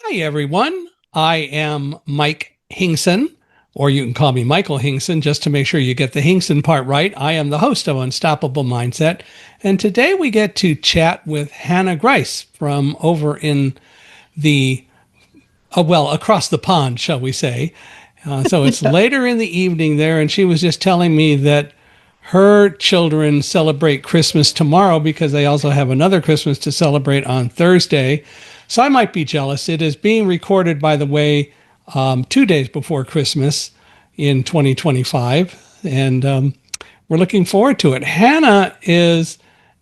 Hi, everyone. I am Mike Hingson, or you can call me Michael Hingson just to make sure you get the Hingson part right. I am the host of Unstoppable Mindset. And today we get to chat with Hanne Grice from over in the, across the pond, shall we say. So it's later in the evening there, and she was just telling me that her children celebrate Christmas tomorrow because they also have another Christmas to celebrate on Thursday. So I might be jealous. It is being recorded, by the way, 2 days before Christmas in 2025. And we're looking forward to it. Hanne is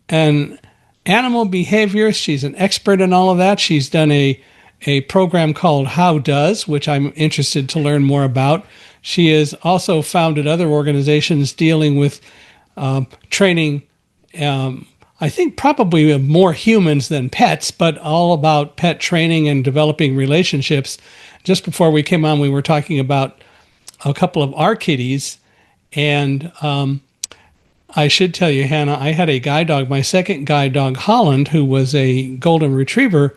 an animal behaviorist. She's an expert in all of that. She's done a program called How Does, which I'm interested to learn more about. She has also founded other organizations dealing with training, I think probably more humans than pets, but all about pet training and developing relationships. Just before we came on, we were talking about a couple of our kitties. And I should tell you, Hanne, I had a guide dog, my second guide dog, Holland, who was a golden retriever,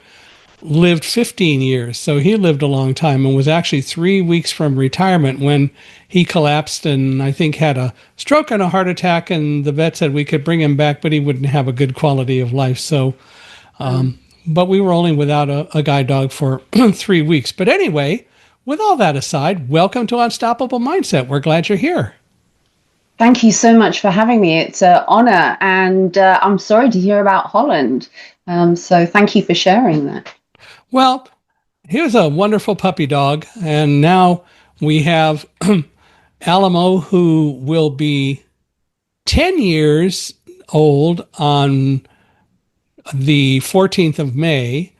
lived 15 years. So he lived a long time and was actually 3 weeks from retirement when he collapsed and I think had a stroke and a heart attack. And the vet said we could bring him back, but he wouldn't have a good quality of life. So, but we were only without a guide dog for 3 weeks. But anyway, with all that aside, welcome to Unstoppable Mindset. We're glad you're here. Thank you so much for having me. It's an honor. And I'm sorry to hear about Holland. So thank you for sharing that. Well, he was a wonderful puppy dog, and now we have Alamo, who will be 10 years old on the 14th of May,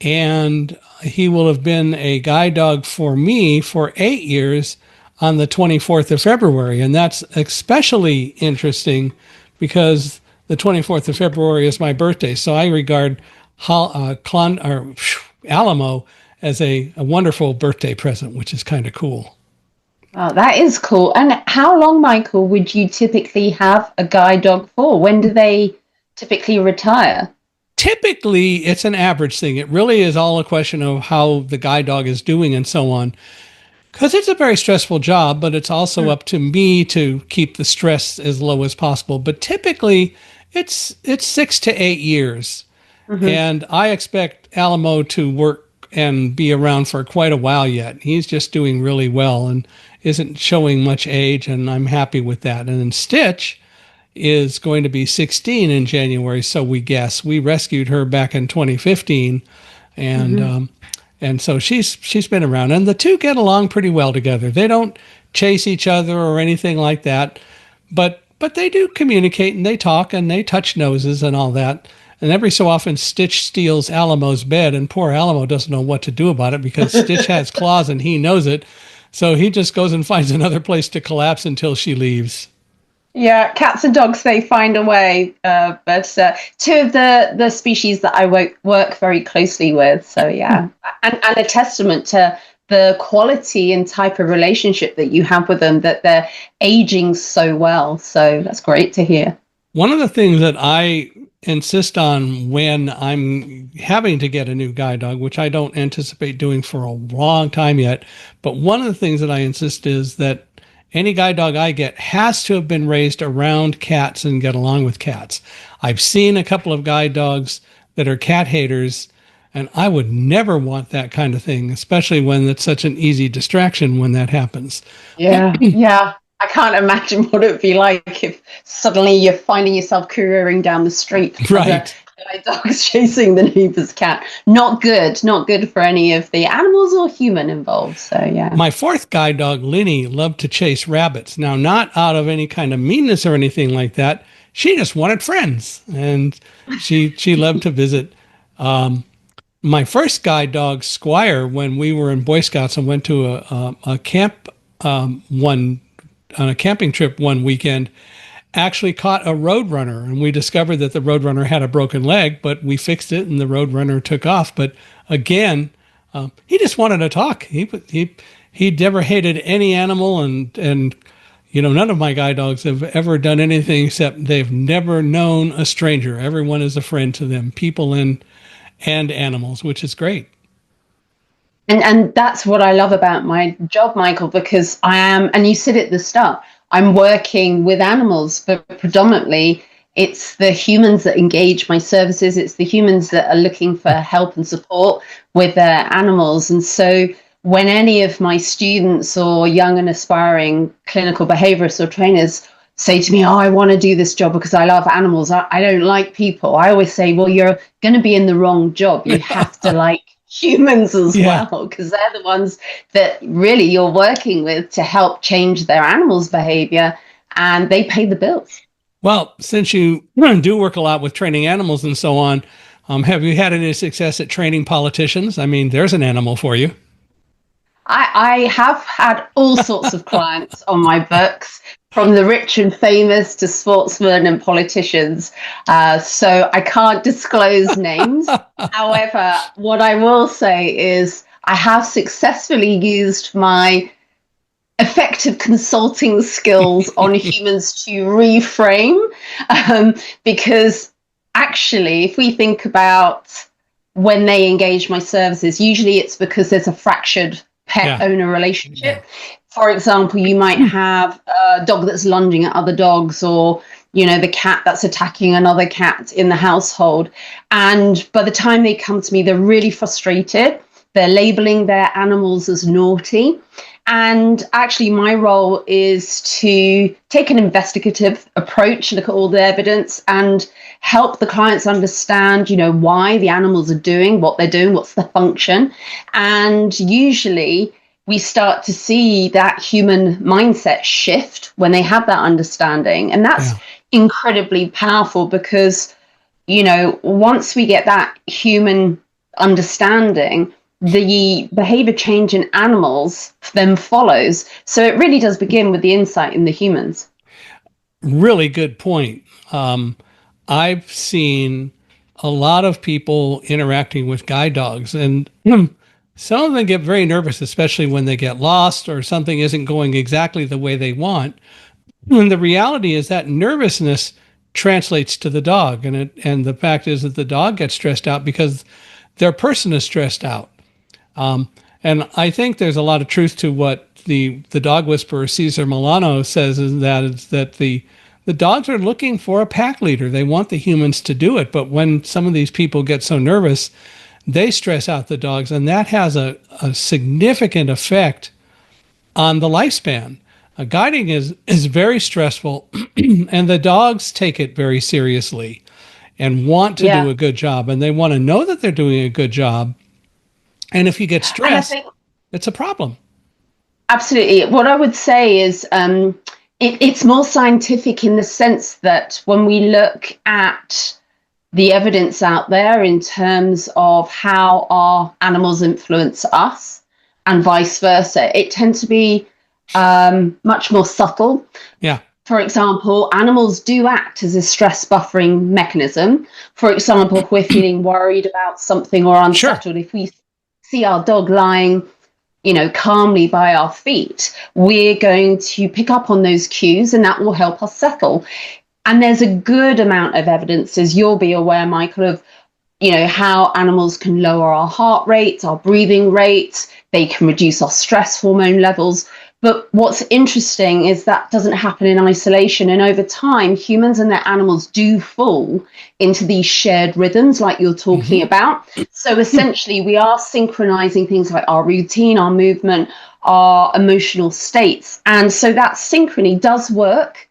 and he will have been a guide dog for me for 8 years on the 24th of February, and that's especially interesting because the 24th of February is my birthday, so I regard Alamo as a wonderful birthday present, which is kind of cool. Oh, that is cool. And how long, Michael, would you typically have a guide dog for? When do they typically retire? Typically, it's an average thing. It really is all a question of how the guide dog is doing and so on. Because it's a very stressful job, but it's also up to me to keep the stress as low as possible. But typically, it's 6 to 8 years. Mm-hmm. And I expect Alamo to work and be around for quite a while yet. He's just doing really well and isn't showing much age, and I'm happy with that. And then Stitch is going to be 16 in January, so we guess. We rescued her back in 2015, and and so she's been around. And the two get along pretty well together. They don't chase each other or anything like that, but they do communicate, and they talk, and they touch noses and all that. And every so often, Stitch steals Alamo's bed, and poor Alamo doesn't know what to do about it because Stitch has claws and he knows it. So he just goes and finds another place to collapse until she leaves. Yeah, cats and dogs, they find a way. But two of the species that I work very closely with. So, yeah, and a testament to the quality and type of relationship that you have with them, that they're aging so well. So that's great to hear. One of the things that I insist on when I'm having to get a new guide dog, which I don't anticipate doing for a long time yet, but one of the things that I insist is that any guide dog I get has to have been raised around cats and get along with cats. I've seen a couple of guide dogs that are cat haters, and I would never want that kind of thing, especially when it's such an easy distraction when that happens. Yeah, yeah. I can't imagine what it would be like if suddenly you're finding yourself careering down the street. Right. My dog's chasing the neighbor's cat. Not good for any of the animals or human involved. So, yeah. My fourth guide dog, Linny, loved to chase rabbits. Now, not out of any kind of meanness or anything like that. She just wanted friends, and she loved to visit. My first guide dog, Squire, when we were in Boy Scouts and went to a camp on a camping trip one weekend, actually caught a roadrunner, and we discovered that the roadrunner had a broken leg, but we fixed it and the roadrunner took off. But again, he just wanted to talk. He never hated any animal, and you know, none of my guide dogs have ever done anything except they've never known a stranger. Everyone is a friend to them, people and animals, which is great. And that's what I love about my job, Michael, because I am, and you said at the start, I'm working with animals, but predominantly it's the humans that engage my services. It's the humans that are looking for help and support with their animals. And so when any of my students or young and aspiring clinical behaviorists or trainers say to me, oh, I want to do this job because I love animals, I don't like people, I always say, well, you're going to be in the wrong job. You have to like humans as Yeah. well, because they're the ones that really you're working with to help change their animals' behavior, and they pay the bills. Well, since you do work a lot with training animals and so on, have you had any success at training politicians? I mean, there's an animal for you. I have had all sorts of clients on my books, from the rich and famous to sportsmen and politicians. So I can't disclose names. However, what I will say is I have successfully used my effective consulting skills on humans to reframe, because actually, if we think about when they engage my services, usually it's because there's a fractured pet owner relationship. For example, you might have a dog that's lunging at other dogs, or the cat that's attacking another cat in the household. And by the time they come to me, they're really frustrated. They're labeling their animals as naughty. And actually, my role is to take an investigative approach, look at all the evidence, and help the clients understand, why the animals are doing what they're doing, what's the function. And usually we start to see that human mindset shift when they have that understanding. And that's incredibly powerful because, once we get that human understanding, the behavior change in animals then follows. So it really does begin with the insight in the humans. Really good point. I've seen a lot of people interacting with guide dogs, and some of them get very nervous, especially when they get lost or something isn't going exactly the way they want. And the reality is that nervousness translates to the dog, and the fact is that the dog gets stressed out because their person is stressed out. And I think there's a lot of truth to what the dog whisperer Cesar Milano says, is that the dogs are looking for a pack leader. They want the humans to do it. But when some of these people get so nervous, they stress out the dogs, and that has a significant effect on the lifespan. Guiding is very stressful, and the dogs take it very seriously and want to do a good job, and they want to know that they're doing a good job. And if you get stressed, it's a problem. Absolutely. What I would say is it's more scientific in the sense that when we look at the evidence out there in terms of how our animals influence us and vice versa, it tends to be much more subtle. Yeah. For example, animals do act as a stress buffering mechanism. For example, if we're feeling worried about something or unsettled, if we see our dog lying, calmly by our feet, we're going to pick up on those cues, and that will help us settle. And there's a good amount of evidence, as you'll be aware, Michael, of how animals can lower our heart rates, our breathing rates. They can reduce our stress hormone levels. But what's interesting is that doesn't happen in isolation. And over time, humans and their animals do fall into these shared rhythms like you're talking about. So essentially, we are synchronizing things like our routine, our movement, our emotional states. And so that synchrony does work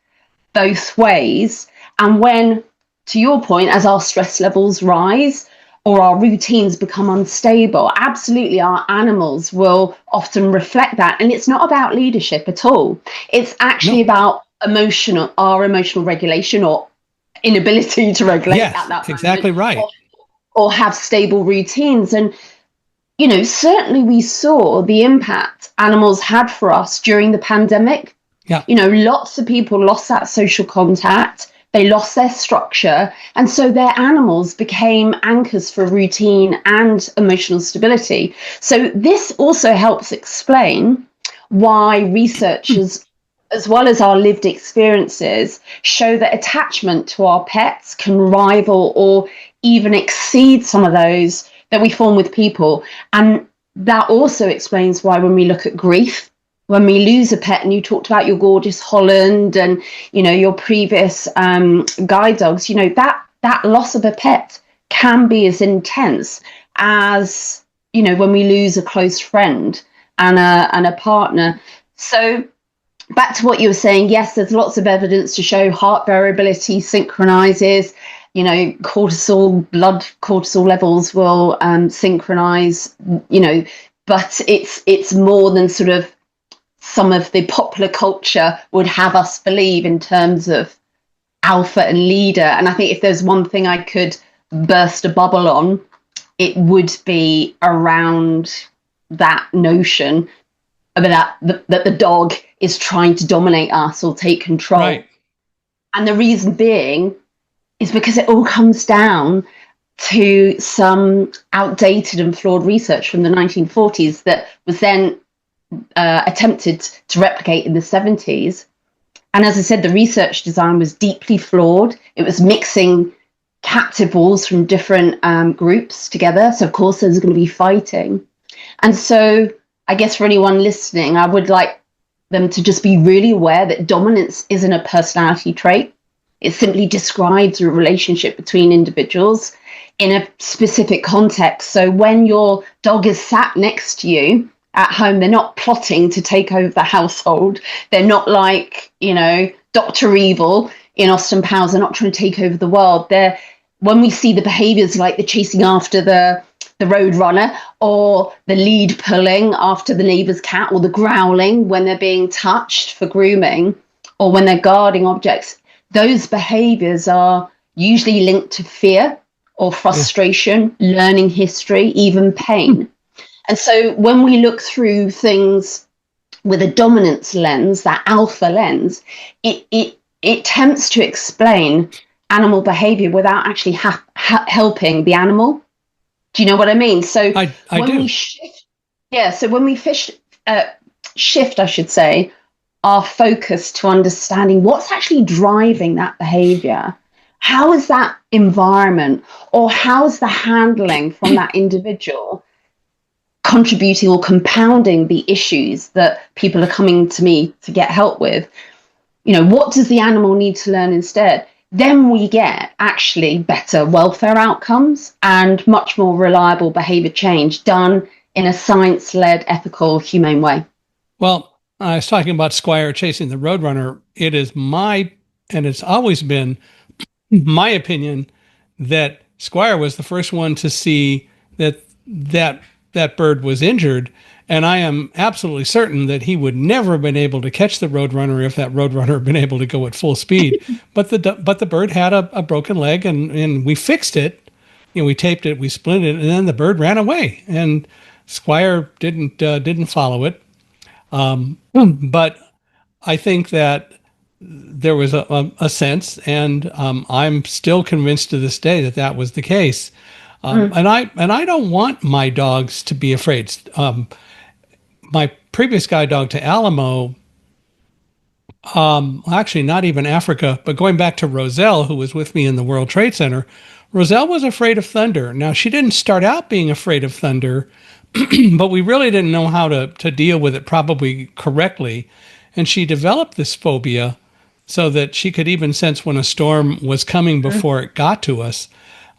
both ways. And when, to your point, as our stress levels rise, or our routines become unstable, absolutely our animals will often reflect that. And it's not about leadership at all. It's actually about our emotional regulation or inability to regulate at that moment. Exactly right. Or have stable routines. And, certainly we saw the impact animals had for us during the pandemic. Yeah. Lots of people lost that social contact. They lost their structure, and so their animals became anchors for routine and emotional stability. So this also helps explain why researchers, as well as our lived experiences, show that attachment to our pets can rival or even exceed some of those that we form with people. And that also explains why when we look at grief, when we lose a pet, and you talked about your gorgeous Holland and, your previous guide dogs, that loss of a pet can be as intense as, when we lose a close friend and a partner. So back to what you were saying, yes, there's lots of evidence to show heart variability synchronizes, blood cortisol levels will synchronize, but it's more than sort of some of the popular culture would have us believe in terms of alpha and leader. And I think if there's one thing I could burst a bubble on, it would be around that notion that the dog is trying to dominate us or take control. Right. And the reason being is because it all comes down to some outdated and flawed research from the 1940s that was then attempted to replicate in the 70s. And as I said, the research design was deeply flawed. It was mixing captive bulls from different groups together. So, of course, there's going to be fighting. And so I guess for anyone listening, I would like them to just be really aware that dominance isn't a personality trait. It simply describes a relationship between individuals in a specific context. So when your dog is sat next to you at home, they're not plotting to take over the household. They're not like, Dr. Evil in Austin Powers. They're not trying to take over the world. When we see the behaviors like the chasing after the road runner, or the lead pulling after the neighbor's cat, or the growling when they're being touched for grooming, or when they're guarding objects, those behaviors are usually linked to fear or frustration, learning history, even pain. And so when we look through things with a dominance lens, that alpha lens, it tempts to explain animal behavior without actually helping the animal. Do you know what I mean? So I when do. we shift, so when we shift, I should say, our focus to understanding what's actually driving that behavior, how is that environment, or how is the handling from that individual contributing or compounding the issues that people are coming to me to get help with? What does the animal need to learn instead? Then we get actually better welfare outcomes and much more reliable behavior change done in a science-led, ethical, humane way. Well, I was talking about Squire chasing the Roadrunner. It is and it's always been my opinion that Squire was the first one to see that bird was injured. And I am absolutely certain that he would never have been able to catch the Roadrunner if that Roadrunner had been able to go at full speed. But the bird had a broken leg, and we fixed it. We taped it, we splinted it, and then the bird ran away. And Squire didn't follow it. But I think that there was a sense, and I'm still convinced to this day that was the case. And I don't want my dogs to be afraid. My previous guide dog to Alamo, actually not even Africa, but going back to Roselle, who was with me in the World Trade Center, Roselle was afraid of thunder. Now, she didn't start out being afraid of thunder, but we really didn't know how to deal with it probably correctly. And she developed this phobia so that she could even sense when a storm was coming before it got to us.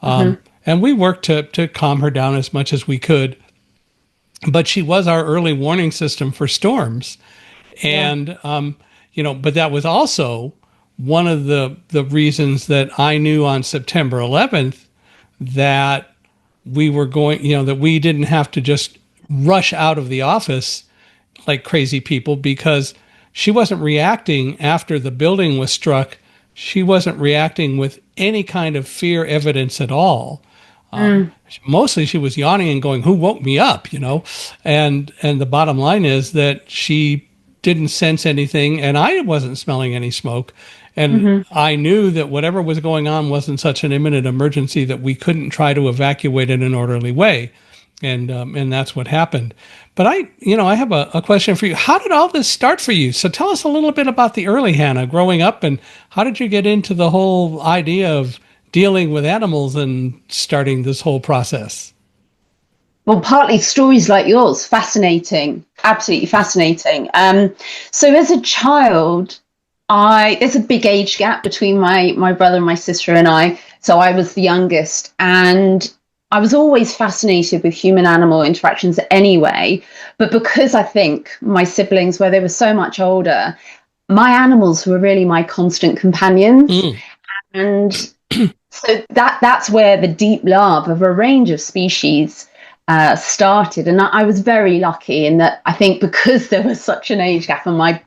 And we worked to calm her down as much as we could. But she was our early warning system for storms. And, but that was also one of the reasons that I knew on September 11th that we were going, that we didn't have to just rush out of the office like crazy people, because she wasn't reacting after the building was struck. She wasn't reacting with any kind of fear evidence at all. Mostly she was yawning and going, "Who woke me up?" And the bottom line is that she didn't sense anything, and I wasn't smelling any smoke. And I knew that whatever was going on wasn't such an imminent emergency that we couldn't try to evacuate in an orderly way. And that's what happened. But I have a question for you. How did all this start for you? So tell us a little bit about the early Hanne growing up, and how did you get into the whole idea of dealing with animals and starting this whole process? Well, partly stories like yours, fascinating, absolutely fascinating. So as a child, there's a big age gap between my brother and my sister and I. So I was the youngest, and I was always fascinated with human animal interactions anyway. But because I think my siblings, where they were so much older, my animals were really my constant companions. Mm. And so that's where the deep love of a range of species started. And I was very lucky in that I think because there was such an age gap and my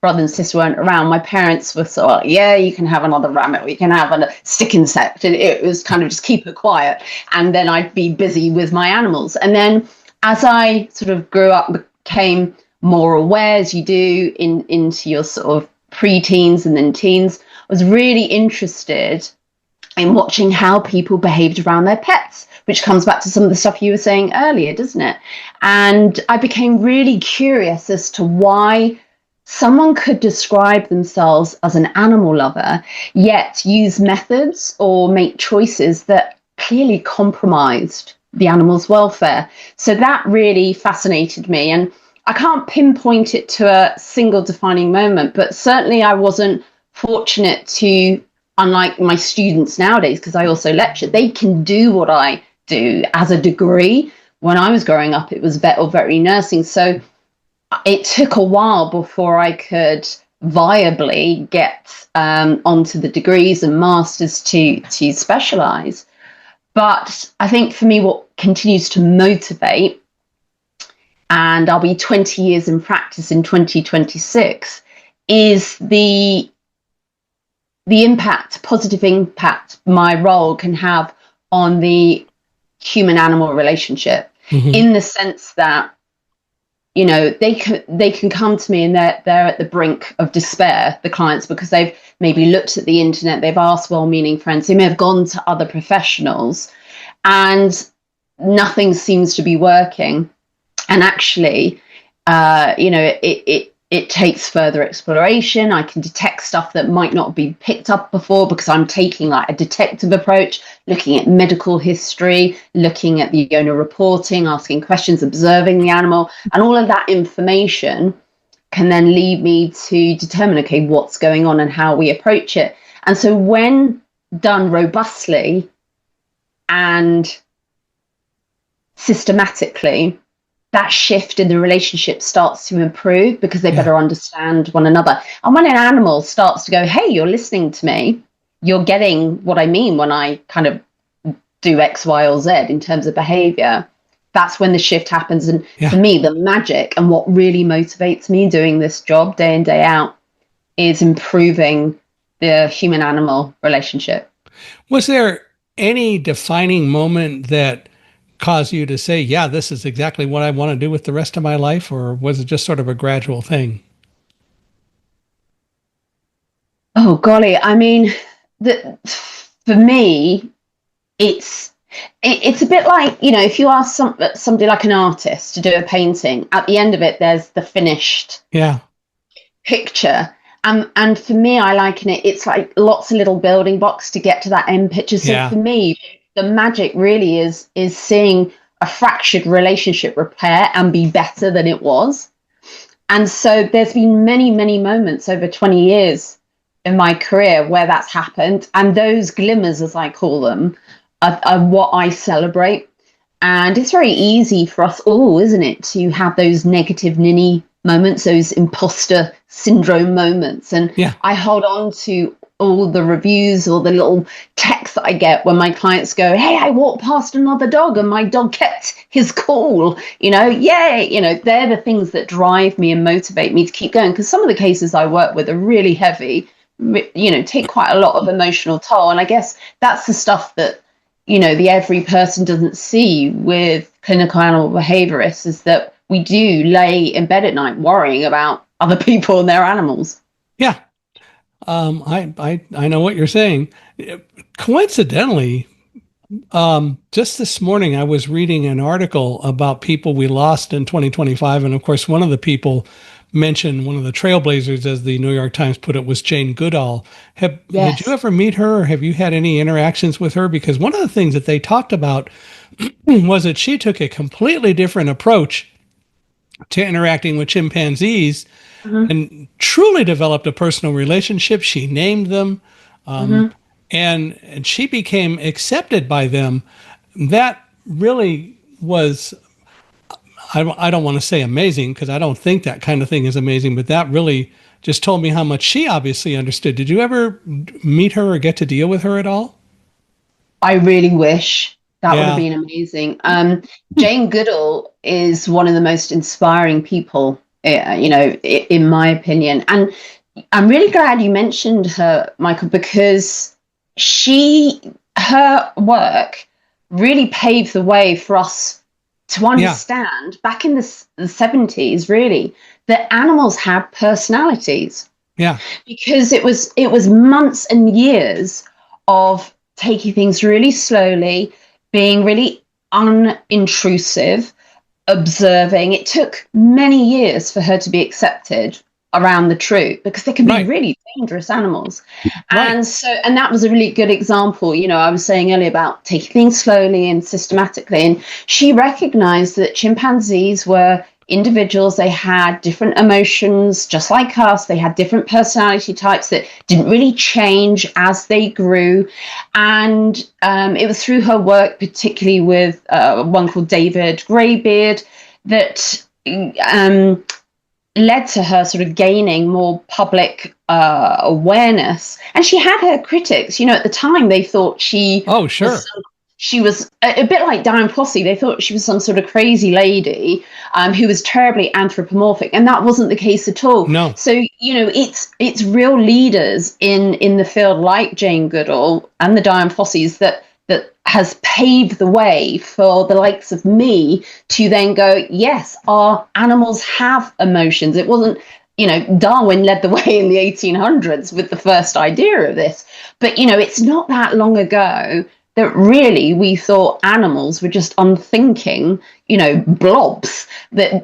brother and sister weren't around, my parents were sort of like, yeah, you can have another rabbit, or you can have a stick insect. And it was kind of just keep it quiet. And then I'd be busy with my animals. And then as I sort of grew up, became more aware, as you do into your sort of pre-teens and then teens, I was really interested in watching how people behaved around their pets, which comes back to some of the stuff you were saying earlier, doesn't it? And I became really curious as to why someone could describe themselves as an animal lover, yet use methods or make choices that clearly compromised the animal's welfare. So that really fascinated me. And I can't pinpoint it to a single defining moment, but certainly I wasn't fortunate to, unlike my students nowadays, because I also lecture, they can do what I do as a degree. When I was growing up, it was vet or veterinary nursing. So it took a while before I could viably get onto the degrees and masters to specialize. But I think for me, what continues to motivate, and I'll be 20 years in practice in 2026, is the impact, positive impact my role can have on the human-animal relationship, in the sense that, you know, they can come to me and they're at the brink of despair, the clients, because they've maybe looked at the internet, they've asked well-meaning friends, they may have gone to other professionals, and nothing seems to be working. And actually, you know, it takes further exploration. I can detect stuff that might not be picked up before because I'm taking like a detective approach, looking at medical history, looking at the owner reporting, asking questions, observing the animal, and all of that information can then lead me to determine, okay, what's going on and how we approach it. And so when done robustly and systematically, that shift in the relationship starts to improve because they better understand one another. And when an animal starts to go, hey, you're listening to me, you're getting what I mean when I kind of do X, Y, or Z in terms of behavior, that's when the shift happens. And for me, the magic and what really motivates me doing this job day in, day out is improving the human-animal relationship. Was there any defining moment that cause you to say, yeah, this is exactly what I want to do with the rest of my life? Or was it just sort of a gradual thing? Oh, golly. I mean, for me, it's a bit like, you know, if you ask somebody like an artist to do a painting, at the end of it, there's the finished picture. And for me, I liken it, it's like lots of little building blocks to get to that end picture. So for me, the magic really is seeing a fractured relationship repair and be better than it was. And so there's been many, many moments over 20 years in my career where that's happened. And those glimmers, as I call them, are what I celebrate. And it's very easy for us all, isn't it, to have those negative ninny moments, those imposter syndrome moments. And I hold on to all the reviews or the little texts that I get when my clients go, hey, I walked past another dog and my dog kept his cool, you know, yay. You know, they're the things that drive me and motivate me to keep going. Because some of the cases I work with are really heavy, you know, take quite a lot of emotional toll. And I guess that's the stuff that, you know, the every person doesn't see with clinical animal behaviorists, is that we do lay in bed at night worrying about other people and their animals. Yeah. I know what you're saying. Coincidentally, just this morning, I was reading an article about people we lost in 2025. And of course, one of the people mention one of the trailblazers, as the New York Times put it, was Jane Goodall. Did you Yes. ever meet her, or have you had any interactions with her? Because one of the things that they talked about was that she took a completely different approach to interacting with chimpanzees Hmm. and truly developed a personal relationship. She named them, Hmm. and she became accepted by them. That really was, I don't want to say amazing, because I don't think that kind of thing is amazing, but that really just told me how much she obviously understood. Did you ever meet her or get to deal with her at all? I really wish that would have Yeah. been amazing. Jane Goodall is one of the most inspiring people, in my opinion. And I'm really glad you mentioned her, Michael, because her work really paved the way for us to Yeah. understand back in the 70s, really, that animals had personalities, Yeah. because it was months and years of taking things really slowly, being really unintrusive, observing. It took many years for her to be accepted around the truth, because they can be Right. really dangerous animals. Right. And that was a really good example. I was saying earlier about taking things slowly and systematically, and she recognized that chimpanzees were individuals. They had different emotions just like us. They had different personality types that didn't really change as they grew. And it was through her work, particularly with one called David Greybeard, that led to her sort of gaining more public awareness. And she had her critics. At the time they thought Oh, sure. she was a bit like Diane Fossey. They thought she was some sort of crazy lady who was terribly anthropomorphic, and that wasn't the case at all. No. So it's real leaders in the field like Jane Goodall and the Diane Fosseys that has paved the way for the likes of me to then go, yes, our animals have emotions. It wasn't, Darwin led the way in the 1800s with the first idea of this. But, it's not that long ago that really we thought animals were just unthinking, blobs that,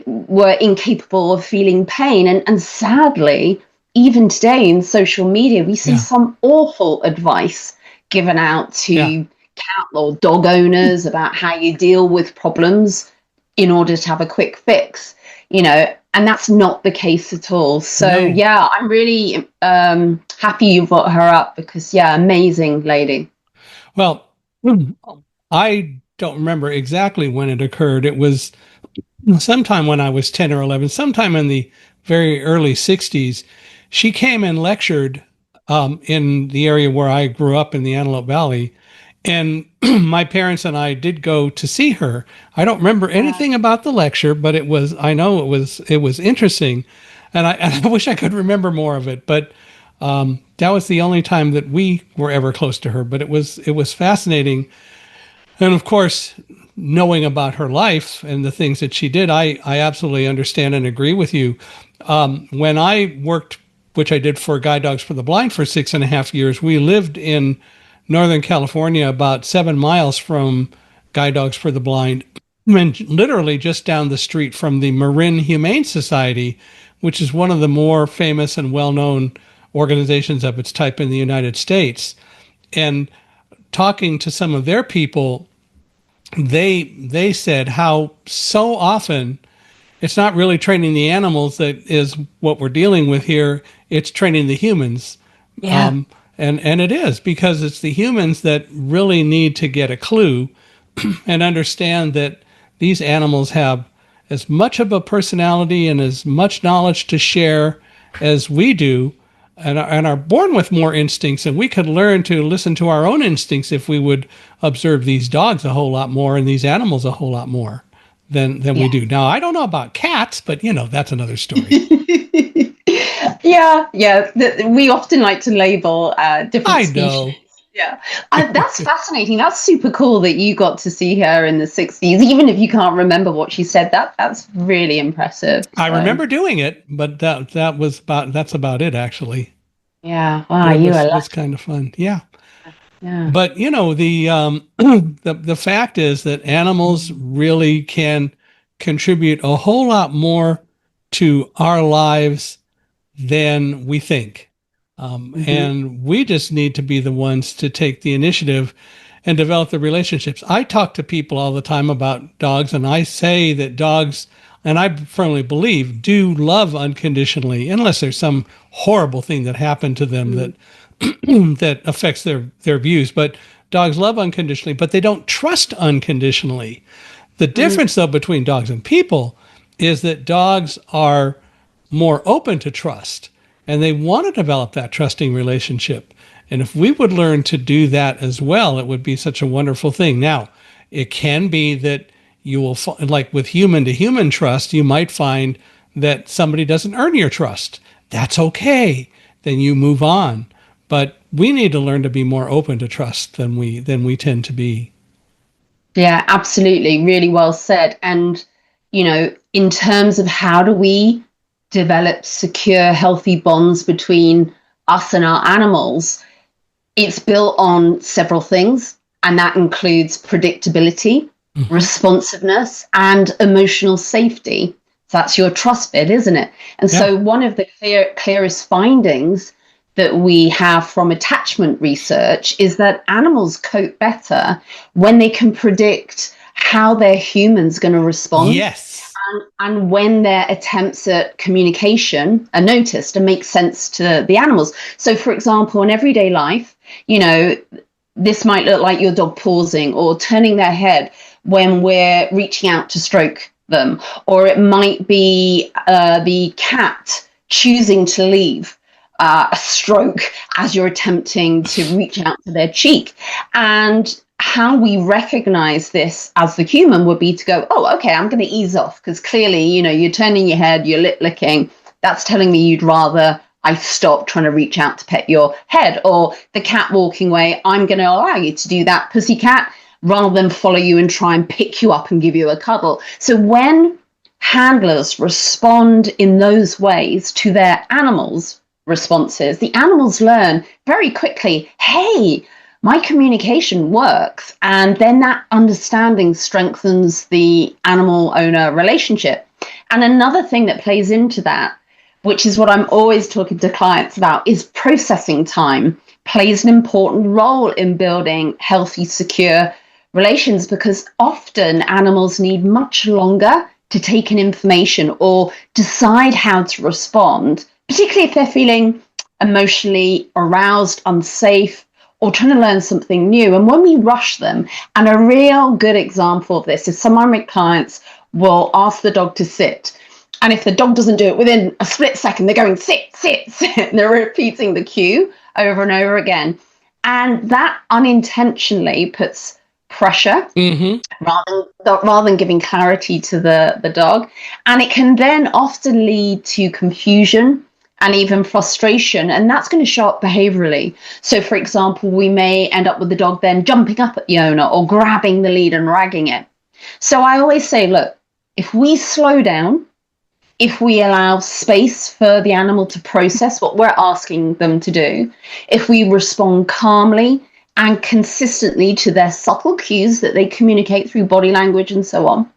were incapable of feeling pain. And sadly, even today in social media, we see Yeah. some awful advice given out Yeah. to cat or dog owners about how you deal with problems in order to have a quick fix, and that's not the case at all. So, No. yeah, I'm really happy you brought her up, because, yeah, amazing lady. Well, I don't remember exactly when it occurred. It was sometime when I was 10 or 11, sometime in the very early 60s. She came and lectured in the area where I grew up in the Antelope Valley. And my parents and I did go to see her. I don't remember Yeah. anything about the lecture, but I know it was interesting. And I wish I could remember more of it, but that was the only time that we were ever close to her. But it was fascinating. And of course, knowing about her life and the things that she did, I absolutely understand and agree with you. When I worked, which I did for Guide Dogs for the Blind for 6.5 years, we lived in Northern California, about 7 miles from Guide Dogs for the Blind, and literally just down the street from the Marin Humane Society, which is one of the more famous and well known organizations of its type in the United States. And talking to some of their people, they said how so often it's not really training the animals that is what we're dealing with here. It's training the humans. Yeah. And it is, because it's the humans that really need to get a clue and understand that these animals have as much of a personality and as much knowledge to share as we do, and are born with more instincts. And we could learn to listen to our own instincts if we would observe these dogs a whole lot more and these animals a whole lot more than we Yeah. do. Now, I don't know about cats, but that's another story. Yeah, yeah. We often like to label different I species. know. Yeah, that's fascinating. That's super cool that you got to see her in the 60s, even if you can't remember what she said. That's really impressive. I So, remember doing it, but that's about it actually. yeah, wow, But it you are was lucky. kind of fun. Yeah. Yeah, But the the fact is that animals really can contribute a whole lot more to our lives than we think. And we just need to be the ones to take the initiative and develop the relationships. I talk to people all the time about dogs, and I say that dogs, and I firmly believe, do love unconditionally, unless there's some horrible thing that happened to them that that affects their views. But dogs love unconditionally, but they don't trust unconditionally. The difference, though, between dogs and people is that dogs are more open to trust, and they want to develop that trusting relationship. And if we would learn to do that as well, it would be such a wonderful thing. Now, it can be that you will, like with human to human trust, you might find that somebody doesn't earn your trust. That's okay. Then you move on. But we need to learn to be more open to trust than we tend to be. Yeah, absolutely. Really well said. And, in terms of how do we develop secure, healthy bonds between us and our animals, it's built on several things, and that includes predictability, responsiveness, and emotional safety. So that's your trust bit, isn't it? And so one of the clearest findings that we have from attachment research is that animals cope better when they can predict how their human's going to respond. Yes. And when their attempts at communication are noticed and make sense to the animals. So, for example, in everyday life, this might look like your dog pausing or turning their head when we're reaching out to stroke them, or it might be the cat choosing to leave a stroke as you're attempting to reach out to their cheek. And how we recognize this as the human would be to go, oh, okay, I'm going to ease off, because clearly, you're turning your head, you're lip licking. That's telling me you'd rather I stop trying to reach out to pet your head. Or the cat walking away, I'm going to allow you to do that, pussycat, rather than follow you and try and pick you up and give you a cuddle. So when handlers respond in those ways to their animals' responses, the animals learn very quickly, hey, my communication works. And then that understanding strengthens the animal owner relationship. And another thing that plays into that, which is what I'm always talking to clients about, is processing time plays an important role in building healthy, secure relations, because often animals need much longer to take in information or decide how to respond, particularly if they're feeling emotionally aroused, unsafe, or trying to learn something new. And when we rush them, and a real good example of this is some of my clients will ask the dog to sit. And if the dog doesn't do it within a split second, they're going, sit, sit, sit. And they're repeating the cue over and over again. And that unintentionally puts pressure rather than giving clarity to the dog. And it can then often lead to confusion and even frustration, and that's going to show up behaviorally. So, for example, we may end up with the dog then jumping up at the owner or grabbing the lead and ragging it. So I always say, look, if we slow down, if we allow space for the animal to process what we're asking them to do, if we respond calmly and consistently to their subtle cues that they communicate through body language and so on,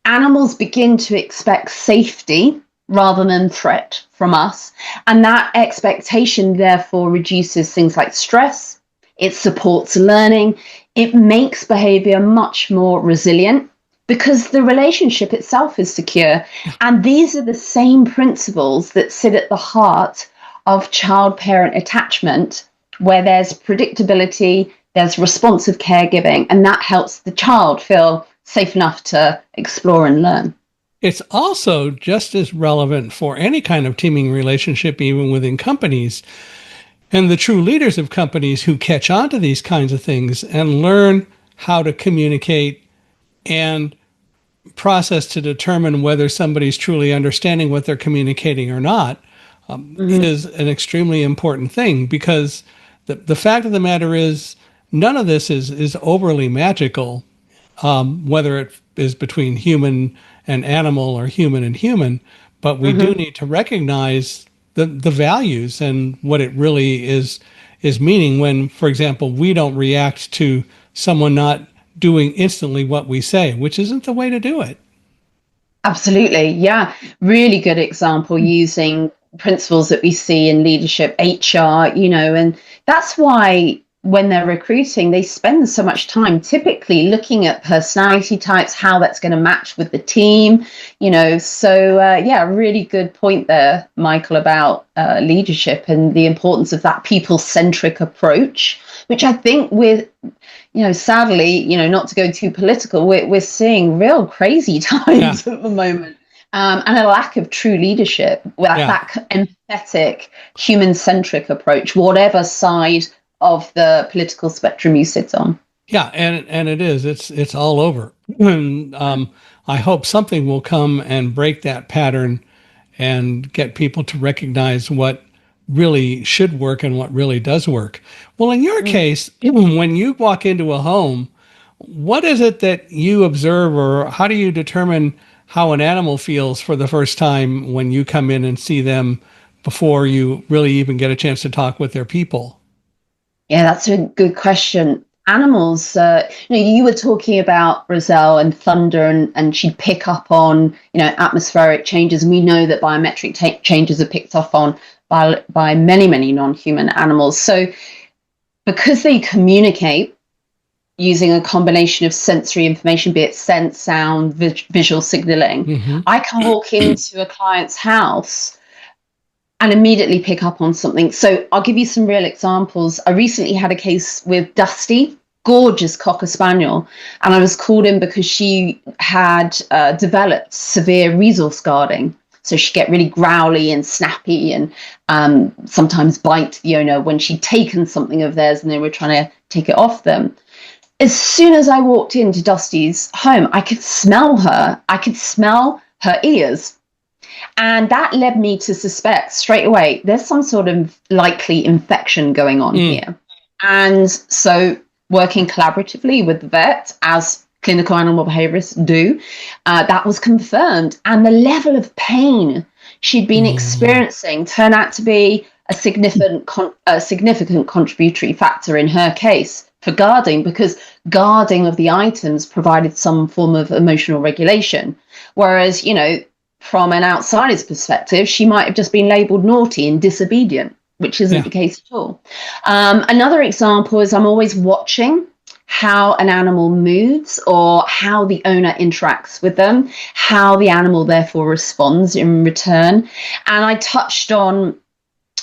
animals begin to expect safety rather than threat from us. And that expectation therefore reduces things like stress, it supports learning, it makes behavior much more resilient because the relationship itself is secure. And these are the same principles that sit at the heart of child-parent attachment, where there's predictability, there's responsive caregiving, and that helps the child feel safe enough to explore and learn. It's also just as relevant for any kind of teaming relationship, even within companies. And the true leaders of companies who catch on to these kinds of things and learn how to communicate and process to determine whether somebody's truly understanding what they're communicating or not is an extremely important thing, because the fact of the matter is none of this is overly magical, whether it is between human and animal or human and human, but we do need to recognize the values and what it really is meaning when, for example, we don't react to someone not doing instantly what we say, which isn't the way to do it. Absolutely. Yeah. Really good example using principles that we see in leadership, HR, and that's why when they're recruiting, they spend so much time typically looking at personality types, how that's going to match with the team. So, yeah, really good point there, Michael, about leadership and the importance of that people-centric approach, which I think sadly, not to go too political, we're seeing real crazy times at the moment, and a lack of true leadership, that empathetic, human-centric approach, whatever side of the political spectrum you sit on. Yeah, and it is. It's all over. And, I hope something will come and break that pattern and get people to recognize what really should work and what really does work. Well, in your case, when you walk into a home, what is it that you observe, or how do you determine how an animal feels for the first time when you come in and see them before you really even get a chance to talk with their people? Yeah, that's a good question. Animals, you were talking about Roselle and thunder, and she'd pick up on, atmospheric changes. And we know that biometric changes are picked up on by many, many non-human animals. So because they communicate using a combination of sensory information, be it sense, sound, visual signaling, I can walk into a client's house and immediately pick up on something. So I'll give you some real examples. I recently had a case with Dusty, gorgeous Cocker Spaniel, and I was called in because she had developed severe resource guarding. So she'd get really growly and snappy and sometimes bite the owner when she'd taken something of theirs and they were trying to take it off them. As soon as I walked into Dusty's home, I could smell her. I could smell her ears. And that led me to suspect straight away there's some sort of likely infection going on here. And so working collaboratively with the vet, as clinical animal behaviorists do, that was confirmed. And the level of pain she'd been experiencing turned out to be a significant contributory factor in her case for guarding, because guarding of the items provided some form of emotional regulation. Whereas, from an outsider's perspective, she might have just been labeled naughty and disobedient, which isn't the case at all. Another example is I'm always watching how an animal moves or how the owner interacts with them, how the animal therefore responds in return. And I touched on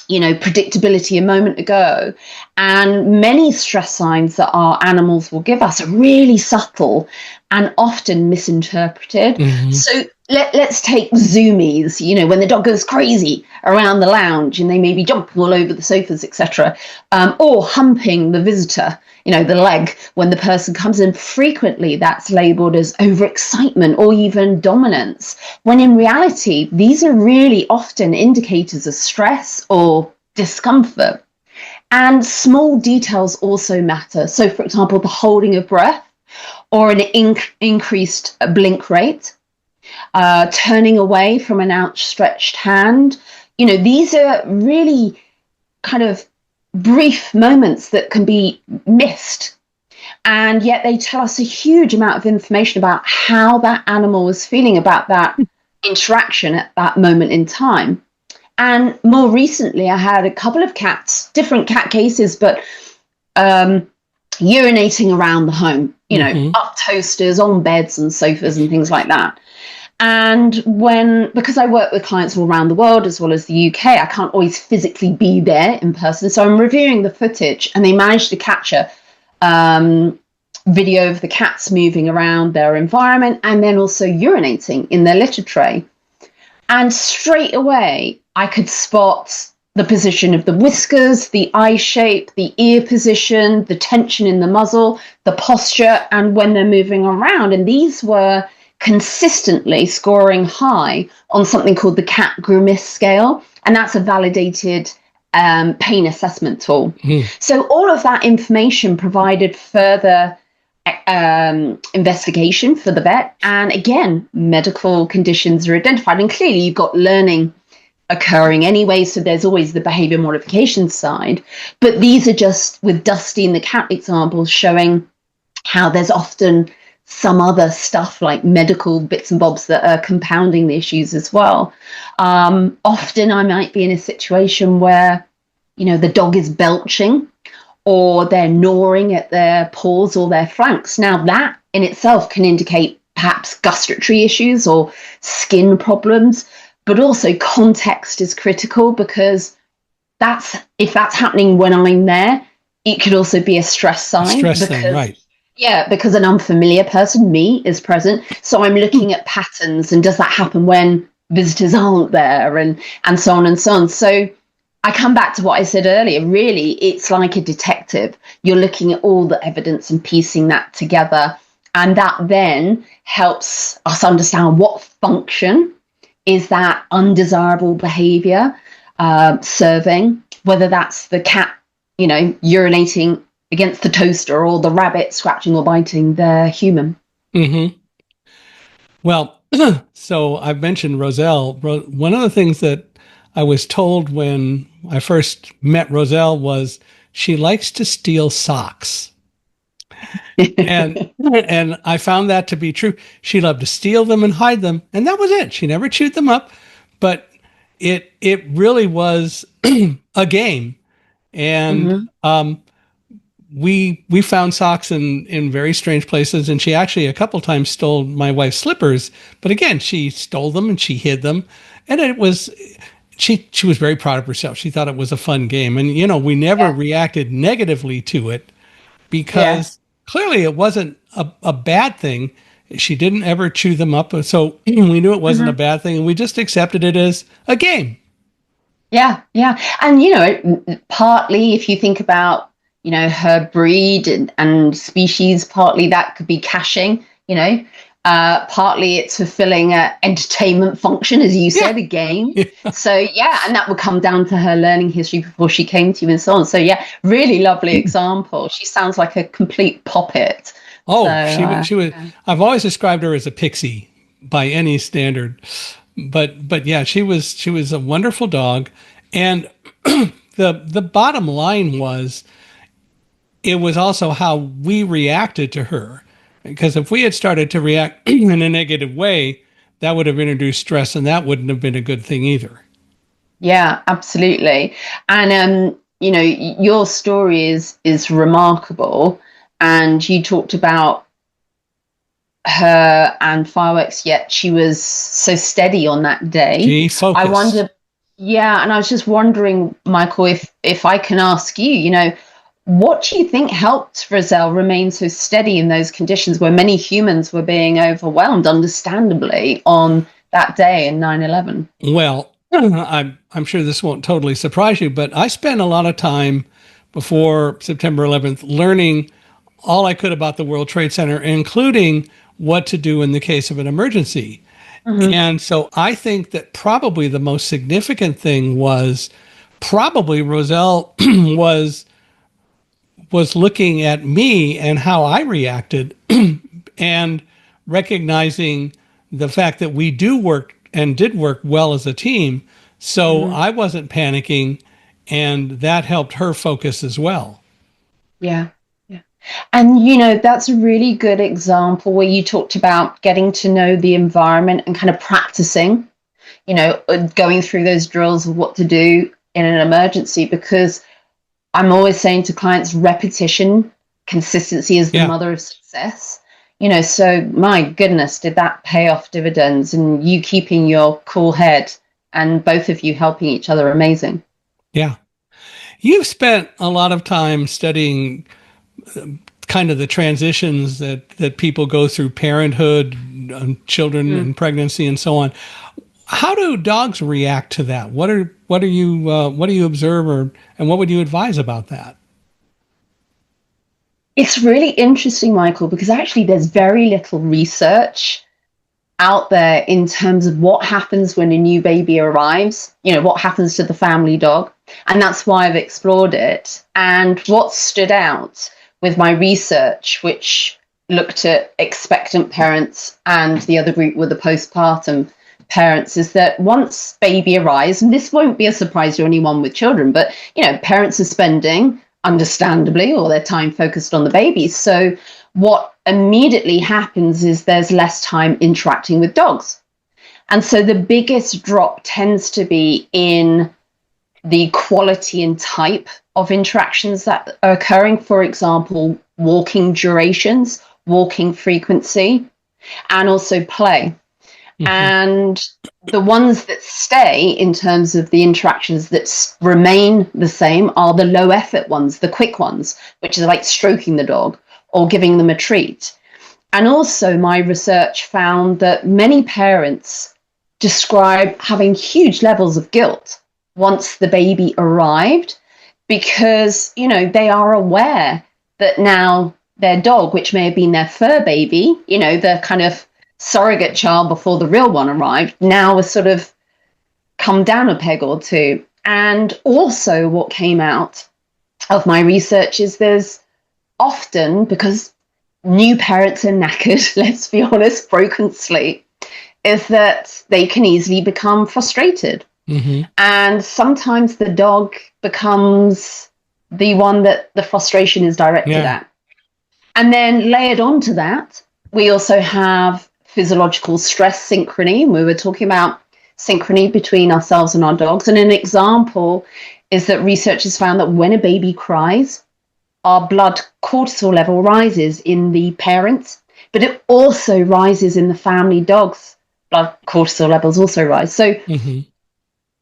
predictability a moment ago, and many stress signs that our animals will give us are really subtle and often misinterpreted. So let's take zoomies, when the dog goes crazy around the lounge and they maybe jump all over the sofas, etc., or humping the visitor, the leg when the person comes in. Frequently that's labeled as overexcitement or even dominance, when in reality these are really often indicators of stress or discomfort. And small details also matter. So for example, the holding of breath or an increased blink rate, turning away from an outstretched hand. These are really kind of brief moments that can be missed. And yet they tell us a huge amount of information about how that animal was feeling about that interaction at that moment in time. And more recently, I had a couple of cats, different cat cases, but urinating around the home, up toasters, on beds and sofas and things like that. And because I work with clients all around the world as well as the UK, I can't always physically be there in person. So I'm reviewing the footage, and they managed to capture video of the cats moving around their environment and then also urinating in their litter tray. And straight away, I could spot the position of the whiskers, the eye shape, the ear position, the tension in the muzzle, the posture, and when they're moving around. And these were consistently scoring high on something called the cat grimace scale. And that's a validated pain assessment tool. So all of that information provided further investigation for the vet. And again, medical conditions are identified. And clearly you've got learning occurring anyway, so there's always the behavior modification side. But these are just, with Dusty and the cat examples, showing how there's often some other stuff like medical bits and bobs that are compounding the issues as well. Often I might be in a situation where, the dog is belching or they're gnawing at their paws or their flanks. Now that in itself can indicate perhaps gustatory issues or skin problems, but also context is critical, because if that's happening when I'm there, it could also be a stress sign. Thing, right. Yeah, because an unfamiliar person, me, is present. So I'm looking at patterns, and does that happen when visitors aren't there, and so on and so on. So I come back to what I said earlier. Really, it's like a detective. You're looking at all the evidence and piecing that together. And that then helps us understand what function is that undesirable behavior serving, whether that's the cat, urinating against the toaster, or the rabbit scratching or biting the human. Mm-hmm. Well, so I've mentioned Roselle. One of the things that I was told when I first met Roselle was she likes to steal socks. and I found that to be true. She loved to steal them and hide them, and that was it. She never chewed them up, but it really was a game. And we found socks in very strange places, and she actually a couple times stole my wife's slippers. But again, she stole them and she hid them, and it was she was very proud of herself. She thought it was a fun game, and we never reacted negatively to it, because clearly it wasn't a bad thing. She didn't ever chew them up, so we knew it wasn't a bad thing, and we just accepted it as a game. Yeah, yeah. And, partly if you think about, her breed and species, partly that could be caching, partly it's fulfilling an entertainment function, as you said, a game. Yeah. So, and that would come down to her learning history before she came to you and so on. So, really lovely example. She sounds like a complete poppet. Oh, so, she was. I've always described her as a pixie by any standard. But yeah, she was a wonderful dog. And the bottom line was, it was also how we reacted to her. Because if we had started to react in a negative way, that would have introduced stress, and that wouldn't have been a good thing either. Yeah, absolutely. And your story is remarkable. And you talked about her and fireworks, yet she was so steady on that day. She focused. I wonder, and I was just wondering, Michael, if I can ask you, what do you think helped Roselle remain so steady in those conditions where many humans were being overwhelmed, understandably, on that day in 9/11? Well, I'm sure this won't totally surprise you, but I spent a lot of time before September 11th learning all I could about the World Trade Center, including what to do in the case of an emergency. And so I think that probably the most significant thing was probably Roselle was looking at me and how I reacted and recognizing the fact that we do work and did work well as a team. So I wasn't panicking, and that helped her focus as well. Yeah. And, that's a really good example where you talked about getting to know the environment and kind of practicing, going through those drills of what to do in an emergency, because I'm always saying to clients, repetition, consistency is the mother of success. So my goodness, did that pay off dividends, and you keeping your cool head and both of you helping each other. Amazing. Yeah. You've spent a lot of time studying kind of the transitions that people go through, parenthood, children and pregnancy and so on. How do dogs react to that? What do you observe, and what would you advise about that? It's really interesting, Michael, because actually there's very little research out there in terms of what happens when a new baby arrives, what happens to the family dog. And that's why I've explored it. And what stood out with my research, which looked at expectant parents, and the other group were the postpartum parents, is that once baby arrives, and this won't be a surprise to anyone with children, but parents are spending, understandably, all their time focused on the baby. So what immediately happens is there's less time interacting with dogs. And so the biggest drop tends to be in the quality and type of interactions that are occurring. For example, walking durations, walking frequency, and also play. Mm-hmm. And the ones that stay in terms of the interactions that remain the same are the low effort ones, the quick ones, which is like stroking the dog or giving them a treat. And also my research found that many parents describe having huge levels of guilt once the baby arrived, because, you know, they are aware that now their dog, which may have been their fur baby, you know, the kind of surrogate child before the real one arrived, now has sort of come down a peg or two. And also what came out of my research is there's often, because new parents are knackered, let's be honest, broken sleep, is that they can easily become frustrated. Mm-hmm. And sometimes the dog becomes the one that the frustration is directed at. And then layered onto that, we also have physiological stress synchrony. We were talking about synchrony between ourselves and our dogs. And an example is that researchers found that when a baby cries, our blood cortisol level rises in the parents, but it also rises in the family dogs. Blood cortisol levels also rise. So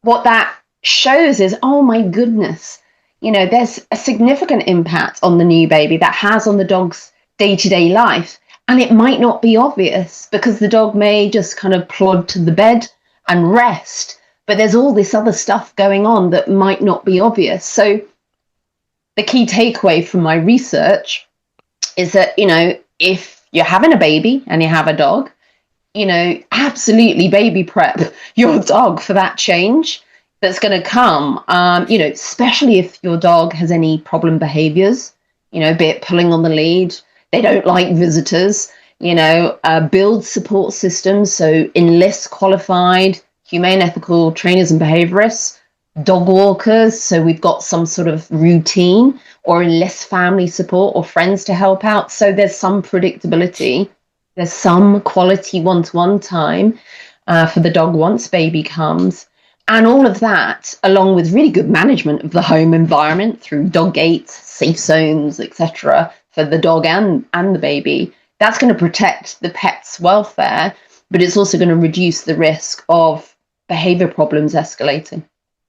what that shows is, oh my goodness, you know, there's a significant impact on the new baby that has on the dog's day-to-day life. And it might not be obvious because the dog may just kind of plod to the bed and rest. But there's all this other stuff going on that might not be obvious. So the key takeaway from my research is that, you know, if you're having a baby and you have a dog, you know, absolutely baby prep your dog for that change that's going to come, you know, especially if your dog has any problem behaviors, you know, be it pulling on the lead, they don't like visitors, you know, build support systems. So enlist qualified, humane, ethical trainers and behaviorists, dog walkers. So we've got some sort of routine, or enlist family support or friends to help out. So there's some predictability. There's some quality one-to-one time for the dog once baby comes. And all of that, along with really good management of the home environment through dog gates, safe zones, etc., for the dog and the baby, that's going to protect the pet's welfare, but it's also going to reduce the risk of behavior problems escalating.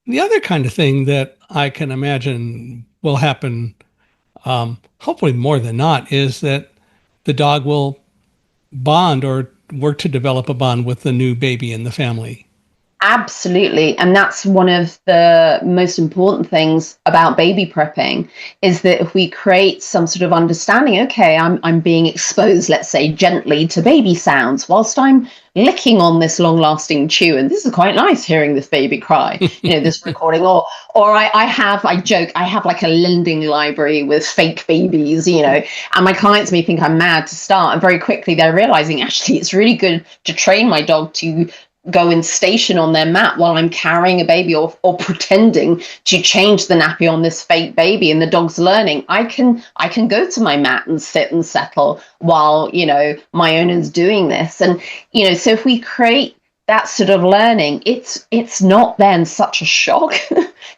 The other kind of thing that I can imagine will happen, hopefully more than not, is that the dog will bond or work to develop a bond with the new baby in the family. Absolutely. And that's one of the most important things about baby prepping, is that if we create some sort of understanding, okay, I'm being exposed, let's say, gently to baby sounds whilst I'm licking on this long-lasting chew. And this is quite nice hearing this baby cry, you know, this recording. Or I joke, I have like a lending library with fake babies, you know, and my clients may think I'm mad to start. And very quickly they're realizing, actually, it's really good to train my dog to go and station on their mat while I'm carrying a baby, or pretending to change the nappy on this fake baby, and the dog's learning. I can go to my mat and sit and settle while, you know, my owner's doing this. And, you know, so if we create that sort of learning, it's not then such a shock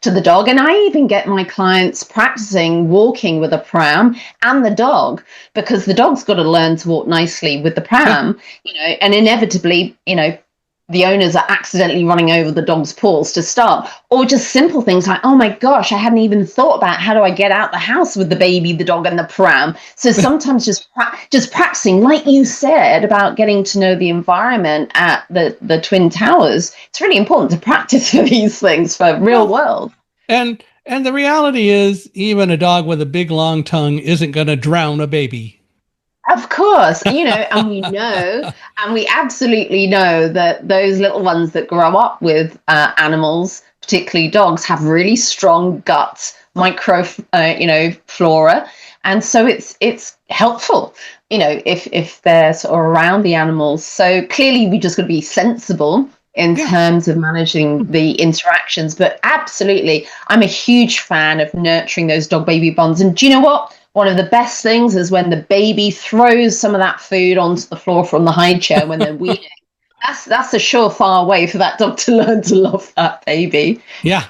to the dog. And I even get my clients practicing walking with a pram and the dog, because the dog's got to learn to walk nicely with the pram, you know, and inevitably, you know, the owners are accidentally running over the dog's paws to start. Or just simple things like, oh my gosh, I hadn't even thought about how do I get out the house with the baby, the dog and the pram. So sometimes just practicing, like you said, about getting to know the environment at the Twin Towers. It's really important to practice for these things for real world. And the reality is, even a dog with a big long tongue isn't going to drown a baby. Of course, you know, and we know, and we absolutely know that those little ones that grow up with animals, particularly dogs, have really strong guts, flora. And so it's helpful, you know, if they're sort of around the animals. So clearly we just got to be sensible in terms of managing the interactions. But absolutely, I'm a huge fan of nurturing those dog baby bonds. And do you know what? one of the best things is when the baby throws some of that food onto the floor from the high chair when they're weaning. That's a surefire way for that dog to learn to love that baby. Yeah.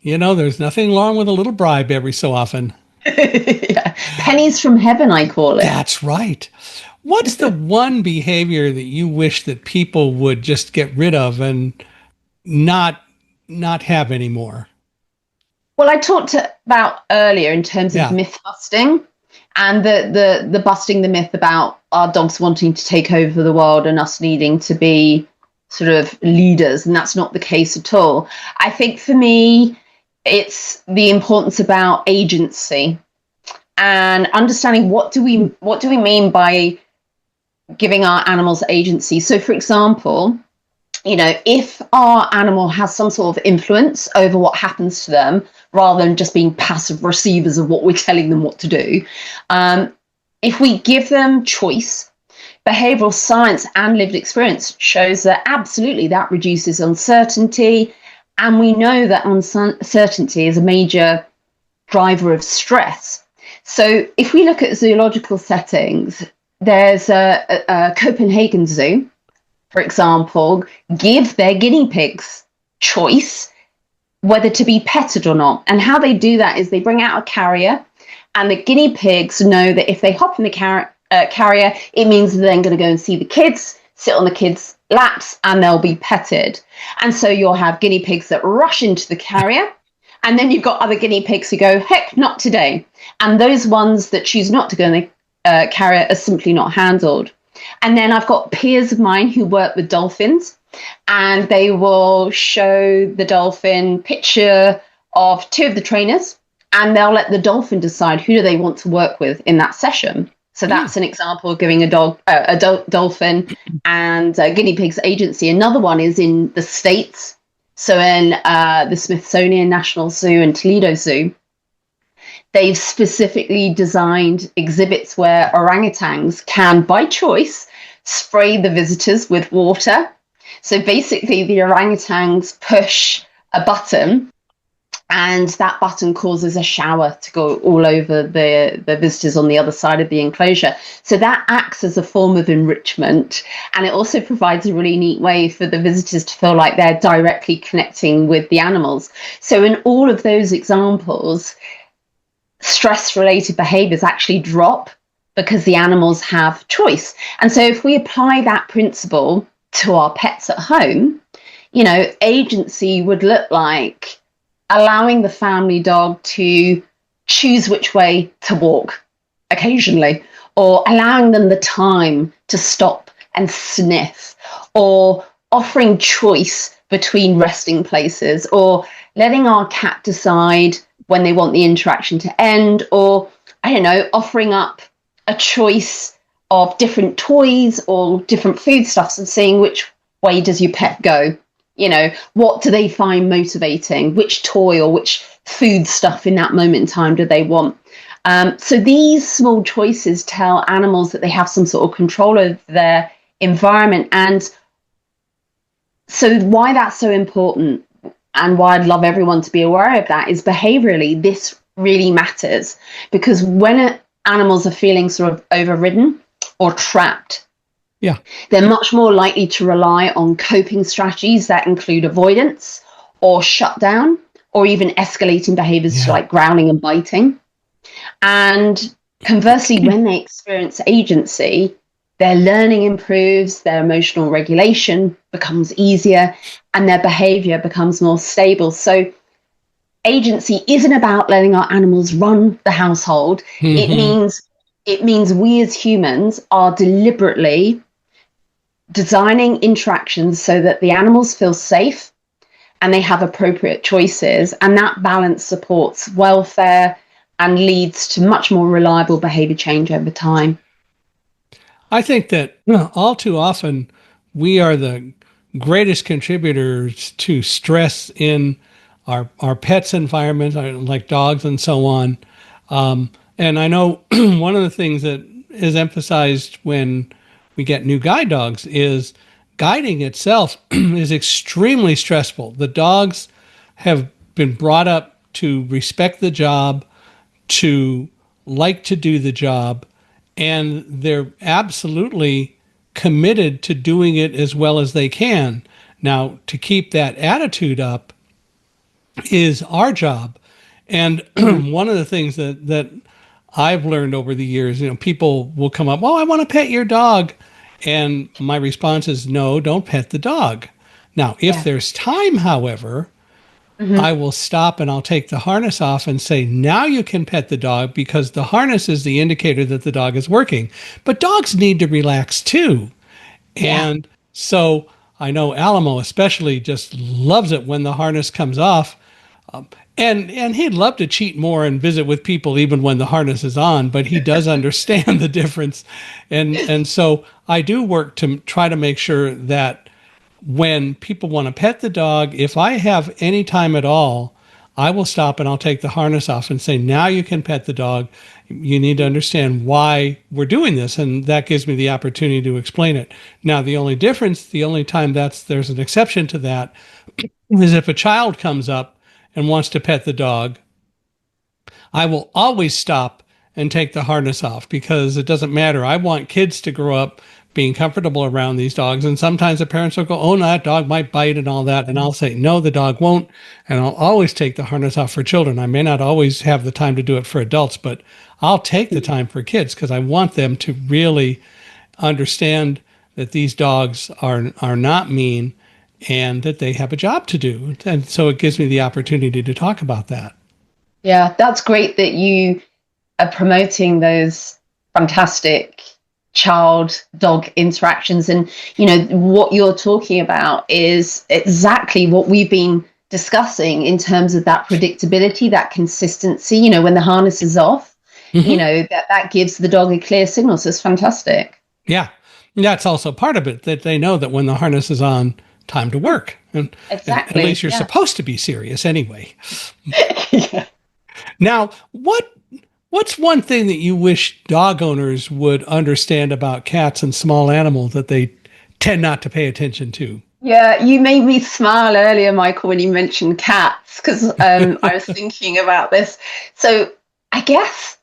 There's nothing wrong with a little bribe every so often. Yeah. Pennies from heaven, I call it. That's right. What's the one behavior that you wish that people would just get rid of and not have anymore? Well, I talked about earlier in terms of Yeah. myth busting and the busting the myth about our dogs wanting to take over the world and us needing to be sort of leaders, and that's not the case at all. I think for me, it's the importance about agency and understanding what do we mean by giving our animals agency. So, for example, if our animal has some sort of influence over what happens to them, rather than just being passive receivers of what we're telling them what to do, if we give them choice, behavioral science and lived experience shows that absolutely that reduces uncertainty. And we know that uncertainty is a major driver of stress. So if we look at zoological settings, there's a Copenhagen Zoo, for example, give their guinea pigs choice whether to be petted or not. And how they do that is they bring out a carrier, and the guinea pigs know that if they hop in the carrier, it means they're then going to go and see the kids, sit on the kids' laps, and they'll be petted. And so you'll have guinea pigs that rush into the carrier, and then you've got other guinea pigs who go, heck, not today. And those ones that choose not to go in the carrier are simply not handled. And then I've got peers of mine who work with dolphins, and they will show the dolphin picture of two of the trainers, and they'll let the dolphin decide who do they want to work with in that session. So that's an example of giving a dolphin and guinea pigs agency. Another one is in the States. So in the Smithsonian National Zoo and Toledo Zoo, they've specifically designed exhibits where orangutans can, by choice, spray the visitors with water. So basically, the orangutans push a button, and that button causes a shower to go all over the visitors on the other side of the enclosure. So that acts as a form of enrichment, and it also provides a really neat way for the visitors to feel like they're directly connecting with the animals. So in all of those examples, stress-related behaviors actually drop because the animals have choice. And so if we apply that principle to our pets at home, agency would look like allowing the family dog to choose which way to walk occasionally, or allowing them the time to stop and sniff, or offering choice between resting places, or letting our cat decide when they want the interaction to end, or, offering up a choice of different toys or different foodstuffs and seeing which way does your pet go. What do they find motivating? Which toy or which food stuff in that moment in time do they want? So these small choices tell animals that they have some sort of control over their environment. And so why that's so important, and why I'd love everyone to be aware of that, is behaviorally, this really matters. Because when animals are feeling sort of overridden or trapped, they're much more likely to rely on coping strategies that include avoidance or shutdown, or even escalating behaviors like growling and biting. And conversely, when they experience agency, their learning improves, their emotional regulation becomes easier, and their behavior becomes more stable. So agency isn't about letting our animals run the household. Mm-hmm. It means we as humans are deliberately designing interactions so that the animals feel safe and they have appropriate choices, and that balance supports welfare and leads to much more reliable behavior change over time. I think that all too often we are the greatest contributors to stress in our pets' environment, like dogs and so on. And I know one of the things that is emphasized when we get new guide dogs is guiding itself is extremely stressful. The dogs have been brought up to respect the job, to like to do the job, and they're absolutely committed to doing it as well as they can. Now, to keep that attitude up is our job. And one of the things that I've learned over the years, people will come up, "Oh, I want to pet your dog." And my response is, "No, don't pet the dog." Now, if Yeah. there's time, however, Hmm. I will stop and I'll take the harness off and say, "Now you can pet the dog," because the harness is the indicator that the dog is working. But dogs need to relax too. Yeah. And so I know Alamo especially just loves it when the harness comes off. And he'd love to cheat more and visit with people even when the harness is on, but he does understand the difference. And so I do work to try to make sure that when people want to pet the dog, if I have any time at all, I will stop and I'll take the harness off and say, "Now you can pet the dog. You need to understand why we're doing this." And that gives me the opportunity to explain it. Now, the only difference, the only time there's an exception to that is if a child comes up and wants to pet the dog. I will always stop and take the harness off, because it doesn't matter. I want kids to grow up being comfortable around these dogs. And sometimes the parents will go, "Oh, no, that dog might bite," and all that. And I'll say, "No, the dog won't." And I'll always take the harness off for children. I may not always have the time to do it for adults, but I'll take the time for kids, because I want them to really understand that these dogs are not mean and that they have a job to do. And so it gives me the opportunity to talk about that. Yeah, that's great that you are promoting those fantastic child dog interactions. And, what you're talking about is exactly what we've been discussing in terms of that predictability, that consistency, when the harness is off, that gives the dog a clear signal. So it's fantastic. Yeah. That's also part of it, that they know that when the harness is on, time to work. And at Exactly. least you're Yeah. supposed to be serious anyway. Yeah. Now, what's one thing that you wish dog owners would understand about cats and small animals that they tend not to pay attention to? Yeah, you made me smile earlier, Michael, when you mentioned cats, because I was thinking about this. So I guess,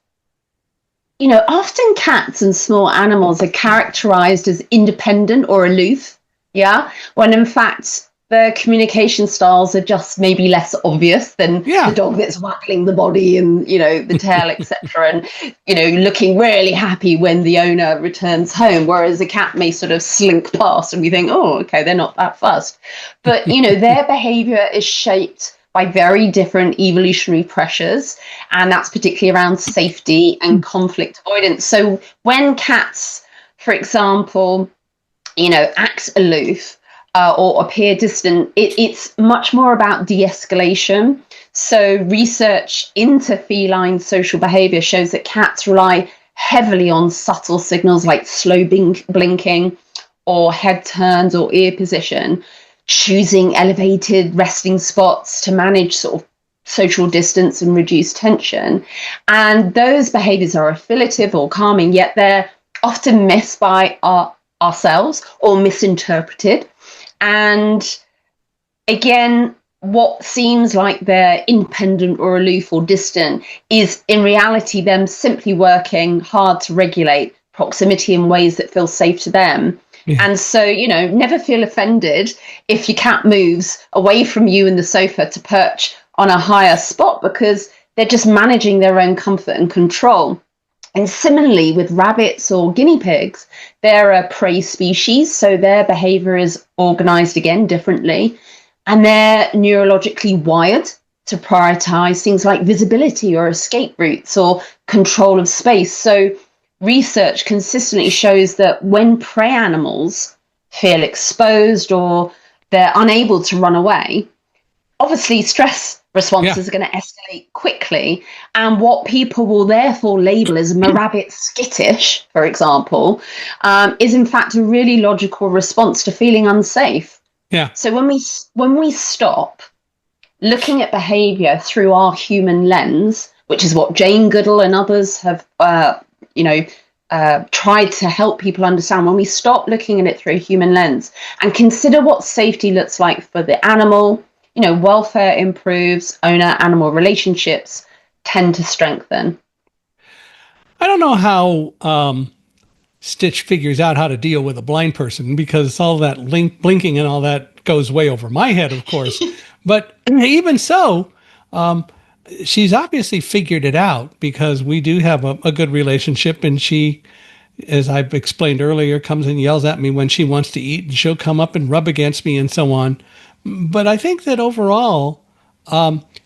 often cats and small animals are characterized as independent or aloof. Yeah. When in fact, their communication styles are just maybe less obvious than the Yeah. dog that's waggling the body and, the tail, etc. And, looking really happy when the owner returns home, whereas a cat may sort of slink past and we think, "Oh, okay, they're not that fussed." But, their behavior is shaped by very different evolutionary pressures, and that's particularly around safety and conflict avoidance. So when cats, for example, act aloof, or appear distant, it's much more about de-escalation. So research into feline social behavior shows that cats rely heavily on subtle signals like slow blinking or head turns or ear position, choosing elevated resting spots to manage sort of social distance and reduce tension. And those behaviors are affiliative or calming, yet they're often missed by ourselves or misinterpreted. And again, what seems like they're independent or aloof or distant is in reality them simply working hard to regulate proximity in ways that feel safe to them. Yeah. And so, never feel offended if your cat moves away from you and the sofa to perch on a higher spot, because they're just managing their own comfort and control. And similarly with rabbits or guinea pigs, they're a prey species, so their behavior is organized again differently. And they're neurologically wired to prioritize things like visibility or escape routes or control of space. So research consistently shows that when prey animals feel exposed or they're unable to run away, obviously stress responses are going to escalate quickly. And what people will therefore label as a rabbit skittish, for example, is in fact a really logical response to feeling unsafe. Yeah. So when we stop looking at behavior through our human lens, which is what Jane Goodall and others have, tried to help people understand, when we stop looking at it through a human lens and consider what safety looks like for the animal, welfare improves, owner-animal relationships tend to strengthen. I don't know how Stitch figures out how to deal with a blind person, because all that blinking and all that goes way over my head, of course. But even so, she's obviously figured it out, because we do have a good relationship, and she, as I've explained earlier, comes and yells at me when she wants to eat, and she'll come up and rub against me and so on. But I think that overall,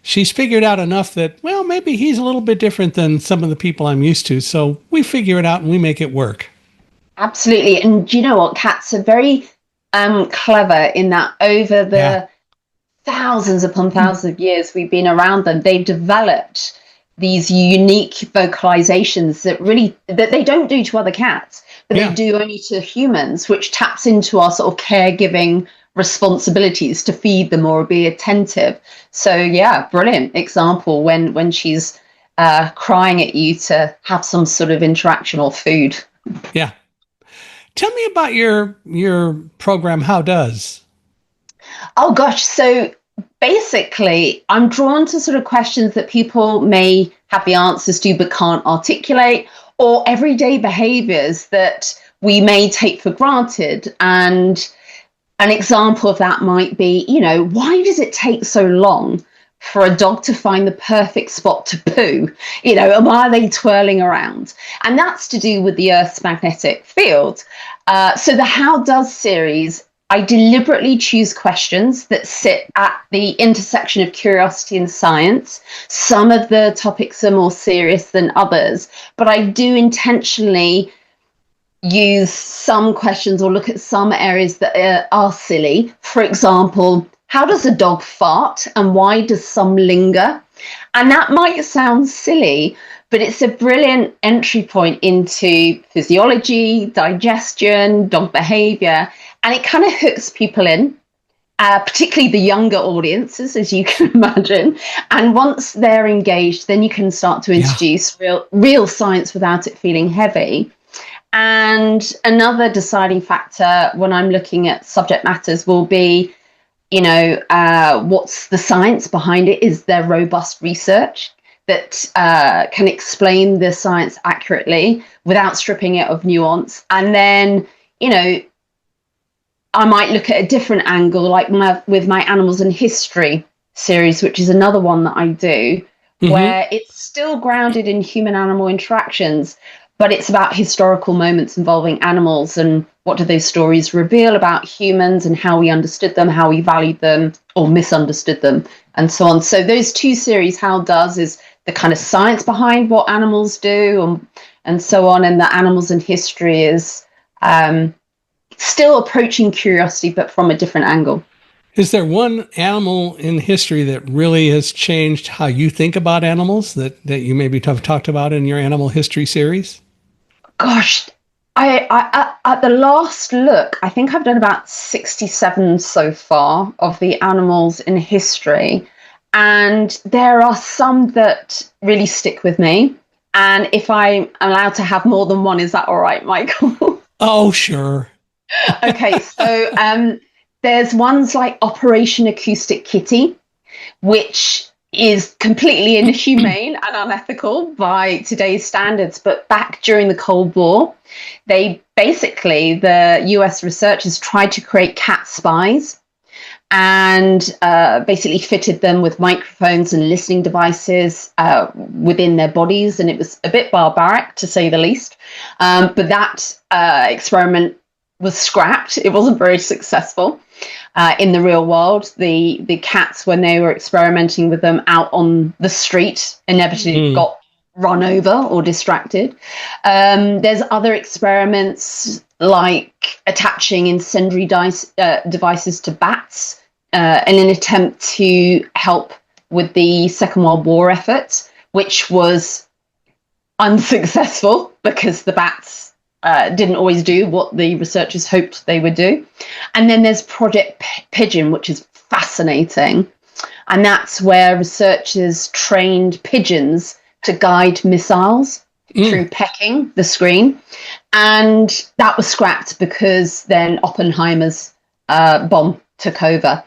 she's figured out enough that, well, maybe he's a little bit different than some of the people I'm used to. So we figure it out and we make it work. Absolutely. And do you know what? Cats are very clever in that over the thousands upon thousands of years we've been around them, they've developed these unique vocalizations that they don't do to other cats, but they do only to humans, which taps into our sort of caregiving responsibilities to feed them or be attentive. So yeah, brilliant example when she's crying at you to have some sort of interaction or food. Yeah. Tell me about your program, How Does? Oh gosh, so basically I'm drawn to sort of questions that people may have the answers to but can't articulate, or everyday behaviors that we may take for granted. And an example of that might be, why does it take so long for a dog to find the perfect spot to poo? And why are they twirling around? And that's to do with the Earth's magnetic field. So the How Does series, I deliberately choose questions that sit at the intersection of curiosity and science. Some of the topics are more serious than others, but I do intentionally use some questions or look at some areas that are silly. For example, how does a dog fart and why does some linger? And that might sound silly, but it's a brilliant entry point into physiology, digestion, dog behavior, and it kind of hooks people in, particularly the younger audiences, as you can imagine. And once they're engaged, then you can start to introduce real science without it feeling heavy. And another deciding factor when I'm looking at subject matters will be, what's the science behind it? Is there robust research that can explain the science accurately without stripping it of nuance? And then, I might look at a different angle, like with my Animals in History series, which is another one that I do, where it's still grounded in human-animal interactions, but it's about historical moments involving animals and what do those stories reveal about humans and how we understood them, how we valued them or misunderstood them, and so on. So those two series, How Does, is the kind of science behind what animals do and so on. And the Animals in History is still approaching curiosity, but from a different angle. Is there one animal in history that really has changed how you think about animals that you maybe have talked about in your animal history series? Gosh, I at the last look, I think I've done about 67 so far of the animals in history. And there are some that really stick with me. And if I'm allowed to have more than one, is that all right, Michael? Oh, sure. Okay, so there's ones like Operation Acoustic Kitty, which is completely inhumane and unethical by today's standards. But back during the Cold War, the US researchers tried to create cat spies and basically fitted them with microphones and listening devices within their bodies. And it was a bit barbaric, to say the least. But that experiment was scrapped. It wasn't very successful. In the real world, the cats, when they were experimenting with them out on the street, inevitably got run over or distracted. There's other experiments like attaching incendiary devices to bats in an attempt to help with the Second World War effort, which was unsuccessful because the bats didn't always do what the researchers hoped they would do. And then there's Project Pigeon, which is fascinating. And that's where researchers trained pigeons to guide missiles through pecking the screen. And that was scrapped because then Oppenheimer's bomb took over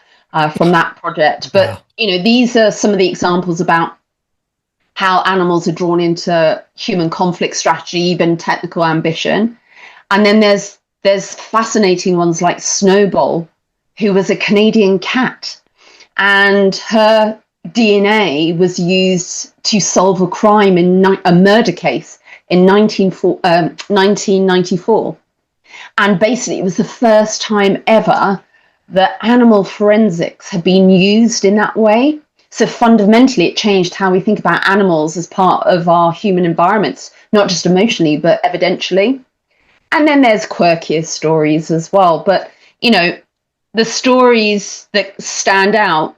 from that project. But, these are some of the examples about how animals are drawn into human conflict strategy, even technical ambition. And then there's fascinating ones like Snowball, who was a Canadian cat, and her DNA was used to solve a crime a murder case in 1994. And basically, it was the first time ever that animal forensics had been used in that way. So fundamentally, it changed how we think about animals as part of our human environments, not just emotionally, but evidentially. And then there's quirkier stories as well. But, the stories that stand out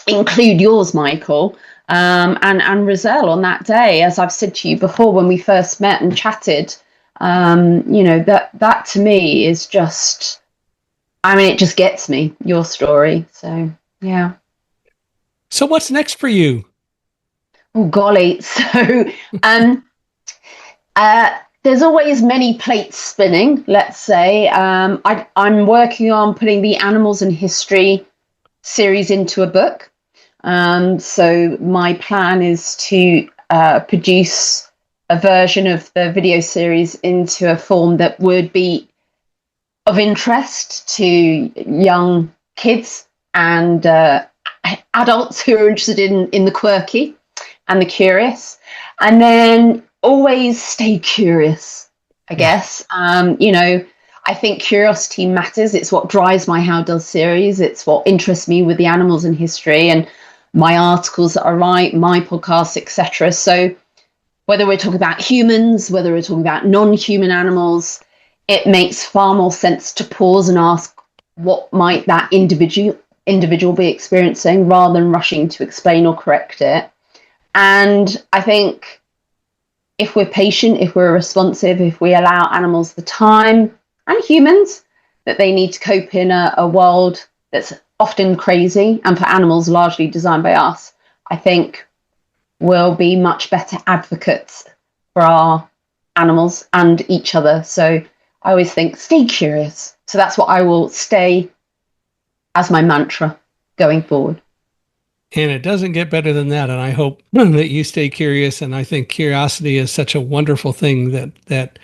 include yours, Michael, and Roselle on that day. As I've said to you before, when we first met and chatted, that to me is just, it just gets me, your story. So, yeah. So what's next for you? Oh, golly. So, there's always many plates spinning, let's say. I'm working on putting the Animals in History series into a book. So my plan is to produce a version of the video series into a form that would be of interest to young kids and adults who are interested in the quirky and the curious. And then always stay curious, I guess. I think curiosity matters. It's what drives my How Does series. It's what interests me with the animals in history and my articles that I write, my podcasts, etc. So whether we're talking about humans, whether we're talking about non-human animals, it makes far more sense to pause and ask what might that individual be experiencing rather than rushing to explain or correct it. And I think if we're patient, if we're responsive, if we allow animals the time, and humans, that they need to cope in a world that's often crazy and for animals largely designed by us, I think we'll be much better advocates for our animals and each other. So I always think, stay curious. So that's what I will stay as my mantra going forward. And it doesn't get better than that. And I hope that you stay curious. And I think curiosity is such a wonderful thing that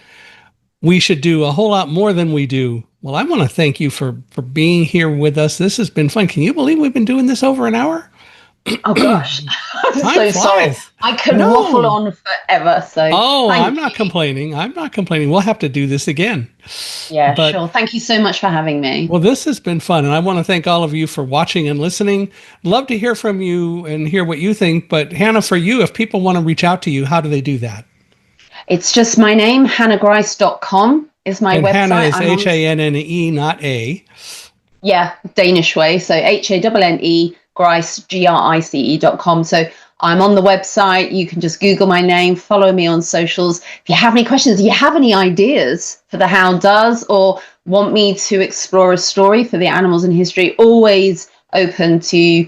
we should do a whole lot more than we do. Well, I want to thank you for being here with us. This has been fun. Can you believe we've been doing this over an hour? Oh, gosh. I'm so flies. sorry. I could waffle on forever. So I'm not complaining. I'm not complaining. We'll have to do this again. Yeah, sure. Thank you so much for having me. Well, this has been fun. And I want to thank all of you for watching and listening. Love to hear from you and hear what you think. But Hanne, for you, if people want to reach out to you, how do they do that? It's just my name, hannegrice.com is my website. Hanne is Hanne, not A. Yeah, Danish way. So Hanne, Grice, Grice.com. So I'm on the website. You can just Google my name, follow me on socials. If you have any questions, if you have any ideas for the How Does, or want me to explore a story for the Animals in History, always open to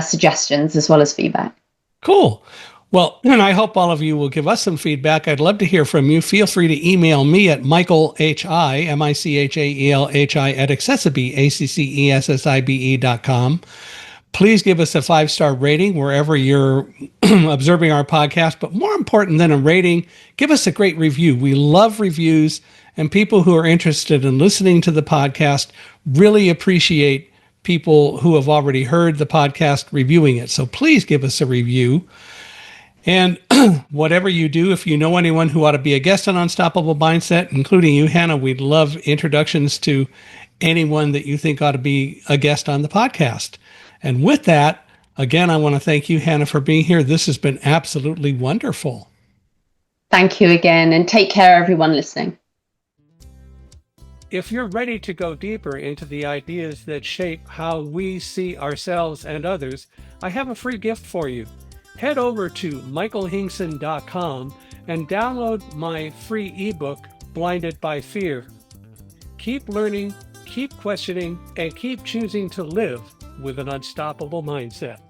suggestions as well as feedback. Cool. Well, and I hope all of you will give us some feedback. I'd love to hear from you. Feel free to email me at michaelhi, michaelhi at accessibe.com. Please give us a 5-star rating wherever you're observing our podcast. But more important than a rating, give us a great review. We love reviews, and people who are interested in listening to the podcast really appreciate people who have already heard the podcast reviewing it. So please give us a review. And whatever you do, if you know anyone who ought to be a guest on Unstoppable Mindset, including you, Hanne, we'd love introductions to anyone that you think ought to be a guest on the podcast. And with that, again, I want to thank you, Hanne, for being here. This has been absolutely wonderful. Thank you again, and take care, everyone listening. If you're ready to go deeper into the ideas that shape how we see ourselves and others, I have a free gift for you. Head over to michaelhingson.com and download my free ebook, Blinded by Fear. Keep learning, keep questioning, and keep choosing to live with an unstoppable mindset.